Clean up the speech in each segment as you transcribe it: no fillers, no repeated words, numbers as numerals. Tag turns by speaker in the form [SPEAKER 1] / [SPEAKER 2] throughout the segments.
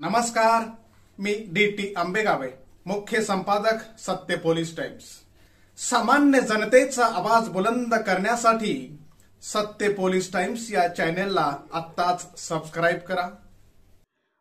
[SPEAKER 1] नमस्कार, मी डी.टी. आंबेगावे, मुख्य संपादक सत्य पोलीस टाइम्स। सामान्य जनतेचा आवाज बुलंद करण्यासाठी सत्य पोलीस टाइम्स या चॅनेलला आत्ताच सबस्क्राइब करा।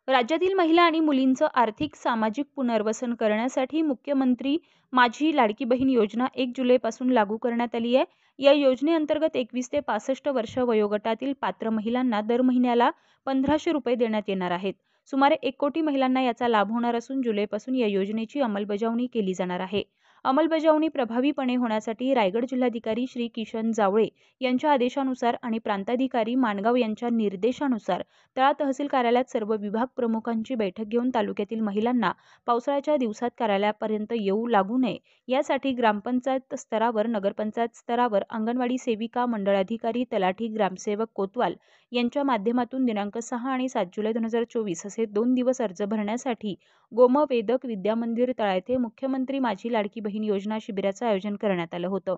[SPEAKER 2] राज्यातील महिला आणि मुलींचं आर्थिक सामाजिक पुनर्वसन करण्यासाठी मुख्यमंत्री माझी लाडकी बहीण योजना 1 जुलैपासून लागू करण्यात आली आहे। या योजनेअंतर्गत 21 ते 65 वर्ष वयोगटातील पात्र महिलांना दर महिन्याला 1500 रुपये देण्यात येणार आहेत। सुमारे 1 कोटी महिलांना याचा लाभ होणार असून जुलैपासून या योजनेची अंमलबजावणी केली जाणार आहे। अंमलबजावणी प्रभावीपणे होण्यासाठी रायगड जिल्हाधिकारी श्री किशन जावळे यांच्या आदेशानुसार आणि प्रांताधिकारी माणगाव यांच्या निर्देशानुसार तळा तहसील कार्यालयात सर्व विभाग प्रमुखांची बैठक घेऊन तालुक्यातील महिलांना पावसाळ्याच्या दिवसात कार्यालयापर्यंत येऊ लागू नये यासाठी ग्रामपंचायत स्तरावर, नगरपंचायत स्तरावर, अंगणवाडी सेविका, मंडळ अधिकारी, तलाठी, ग्रामसेवक कोतवाल यांच्या माध्यमातून दिनांक 6 आणि 7 जुलै 2024 असे 2 दिवस अर्ज भरण्यासाठी गोमवेदक विद्यामंदिर तळा येथे मुख्यमंत्री माझी लाडकी बहीण योजना शिबिराचं आयोजन करण्यात आलं होतं।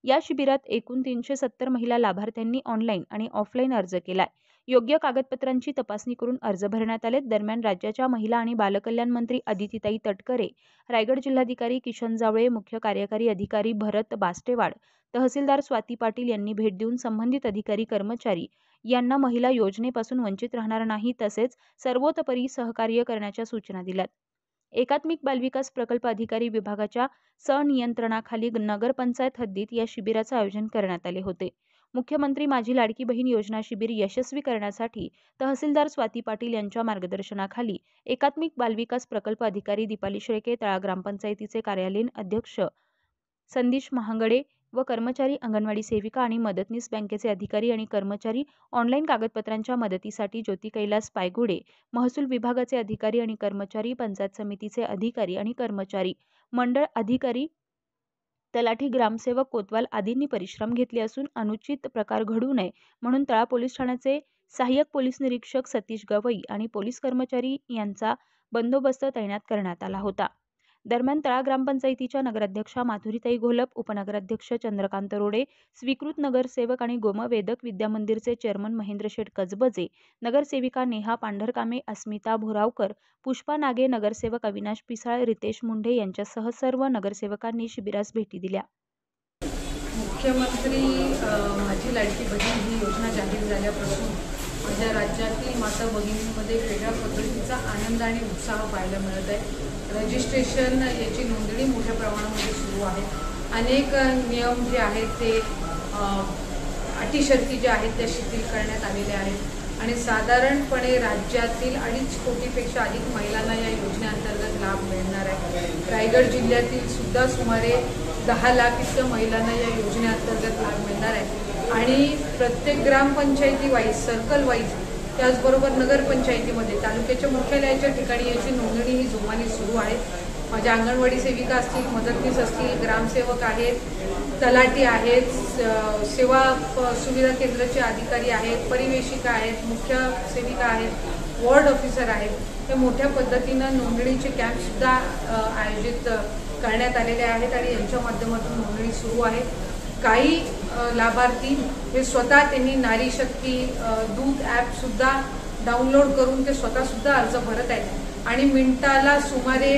[SPEAKER 2] या शिबिरात एकूण 370 महिला लाभार्थ्यांनी ऑनलाईन आणि ऑफलाईन अर्ज केलाय। योग्य कागदपत्रांची तपासणी करून अर्ज भरण्यात आले। दरम्यान राज्याच्या महिला आणि बालकल्याण मंत्री अदितीताई तटकरे, रायगड जिल्हाधिकारी किशन जावळे, मुख्य कार्यकारी अधिकारी भरत बास्टेवाड, तहसीलदार स्वाती पाटील यांनी भेट देऊन संबंधित अधिकारी कर्मचारी यांना महिला योजनेपासून वंचित राहणार नाही तसेच सर्वतोपरी सहकार्य करण्याच्या सूचना दिल्यात। एकात्मिक बालविकास प्रकल्प अधिकारी विभागाच्या संनियंत्रणाखाली नगरपंचायत हद्दीत या शिबिराचं आयोजन करण्यात आले होते। मुख्यमंत्री माझी लाडकी बहीण योजना शिबिर यशस्वी करण्यासाठी तहसीलदार स्वाती पाटील यांच्या मार्गदर्शनाखाली एकात्मिक बालविकास प्रकल्प अधिकारी दीपाली शेळके, तळा ग्रामपंचायतीचे कार्यालयीन अध्यक्ष संदेश महांगडे व कर्मचारी, अंगणवाडी सेविका आणि मदतनीस बँकेचे अधिकारी आणि कर्मचारी, ऑनलाईन कागदपत्रांच्या मदतीसाठी ज्योती कैलास पायगुडे, महसूल विभागाचे अधिकारी आणि कर्मचारी, पंचायत समितीचे अधिकारी आणि कर्मचारी, मंडळ अधिकारी, तलाठी, ग्रामसेवक कोतवाल आदींनी परिश्रम घेतले असून अनुचित प्रकार घडू नये म्हणून तळा पोलीस ठाण्याचे सहाय्यक पोलीस निरीक्षक सतीश गवई आणि पोलीस कर्मचारी यांचा बंदोबस्त तैनात करण्यात आला होता। दरम्यान तळा ग्रामपंचायतीच्या नगराध्यक्षा माधुरीताई घोलप, उपनगराध्यक्ष चंद्रकांत रोडे, स्वीकृत नगरसेवक आणि गोमवेदक विद्यामंदिरचे चेअरमन महेंद्र शेठ कजबजे, नगरसेविका नेहा पांढरकामे, अस्मिता भोरावकर, पुष्पा नागे, नगरसेवक अविनाश पिसाळ, रितेश मुंढे यांच्यासह सर्व नगरसेवकांनी शिबिरास भेटी दिल्या।
[SPEAKER 3] मुख्यमंत्री माझी लाडकी बहीण ही योजना जाहीर झाल्यापासून माझ्या राज्यातील माता भगिनींमध्ये वेगळ्या पद्धतीचा आनंद आणि उत्साह पाहायला मिळत आहे। रजिस्ट्रेशन याची नोंदणी मोठ्या प्रमाणामध्ये सुरू आहे। अनेक नियम जे आहेत ते अटी शर्ती ज्या आहेत त्या शिथिल करण्यात आलेल्या आहेत आणि साधारणपणे राज्यातील 2.5 कोटीपेक्षा अधिक महिलांना या योजनेअंतर्गत लाभ मिळणार आहे। रायगड जिल्ह्यातील सुद्धा सुमारे 10 लाख इतक्या महिलांना या योजनेअंतर्गत लाभ मिळणार आहे आणि प्रत्येक ग्रामपंचायती वाईज, सर्कल वाईज, त्याचबरोबर नगरपंचायतीमध्ये तालुक्याच्या मुख्यालयाच्या ठिकाणी याची नोंदणी ही जोमाने सुरू आहे। माझ्या अंगणवाडी सेविका असतील, मदतनीस असतील, ग्रामसेवक आहेत, तलाठी आहेत, सेवा सुविधा केंद्राचे अधिकारी आहेत, परिवेशिका आहेत, मुख्य सेविका आहेत, वॉर्ड ऑफिसर आहेत। हे मोठ्या पद्धतीनं नोंदणीचे कॅम्पसुद्धा आयोजित करण्यात आलेले आहेत आणि यांच्या माध्यमातून नोंदणी सुरू आहे। काही लाभार्थी हे स्वतः त्यांनी नारी शक्ती दूत ॲपसुद्धा डाउनलोड करून ते स्वतःसुद्धा अर्ज भरत आहेत आणि मिनिटाला सुमारे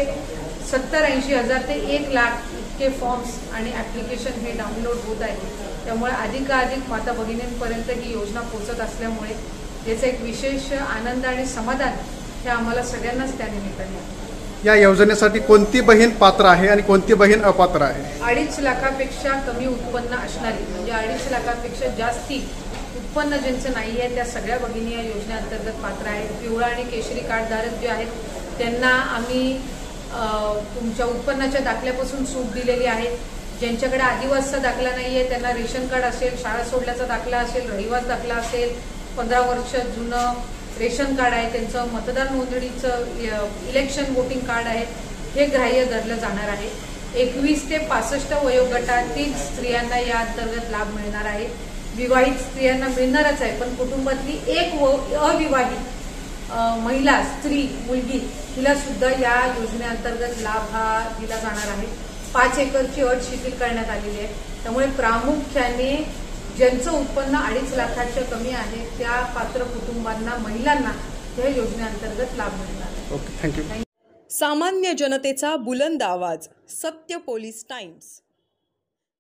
[SPEAKER 3] 70-80 हजार ते 1 लाख इतके फॉर्म्स आणि ॲप्लिकेशन हे डाउनलोड होत आहेत। त्यामुळे अधिकाधिक माता भगिनींपर्यंत ही योजना पोहोचत असल्यामुळे याचा एक विशेष आनंद आणि समाधान हे आम्हाला सगळ्यांनाच त्या निमित्ताने आहे।
[SPEAKER 1] या योजनेसाठी कोणती बहीण पात्र आहे आणि कोणती बहीण अपात्र आहे?
[SPEAKER 3] 2.5 लाखापेक्षा कमी उत्पन्न असणारी, म्हणजे 2.5 लाखापेक्षा जास्ती उत्पन्न ज्यांचं नाही आहे त्या सगळ्या भगिनी या योजनेअंतर्गत पात्र आहेत। पिवळा आणि केशरी कार्डधारक जे आहेत त्यांना आम्ही तुमच्या उत्पन्नाच्या दाखल्यापासून सूट दिलेली आहे। ज्यांच्याकडे आदिवासीचा दाखला नाही आहे त्यांना रेशन कार्ड असेल, शाळा सोडल्याचा दाखला असेल, रहिवास दाखला असेल, 15 वर्ष जुनं रेशन कार्ड आहे, त्यांचं मतदार नोंदणीचं इलेक्शन वोटिंग कार्ड आहे, हे ग्राह्य धरलं जाणार आहे। 21 ते 65 वयोगटातील स्त्रियांना या अंतर्गत लाभ मिळणार आहे। विवाहित स्त्रियांना मिळणारच आहे, पण कुटुंबातली एक अविवाहित महिला, स्त्री, मुलगी हिला सुद्धा या योजनेअंतर्गत लाभ हा दिला जाणार आहे। 5 एकरची अट शिथिल करण्यात आलेली आहे। त्यामुळे प्रामुख्याने ज्यांचं उत्पन्न 2.5 लाखाच्या कमी आहे त्या पात्र कुटुंबांना, महिलांना या योजनेअंतर्गत लाभ मिळणार आहे।
[SPEAKER 1] Okay, thank you.
[SPEAKER 4] सामान्य जनतेचा बुलंद आवाज, सत्य पोलीस टाइम्स.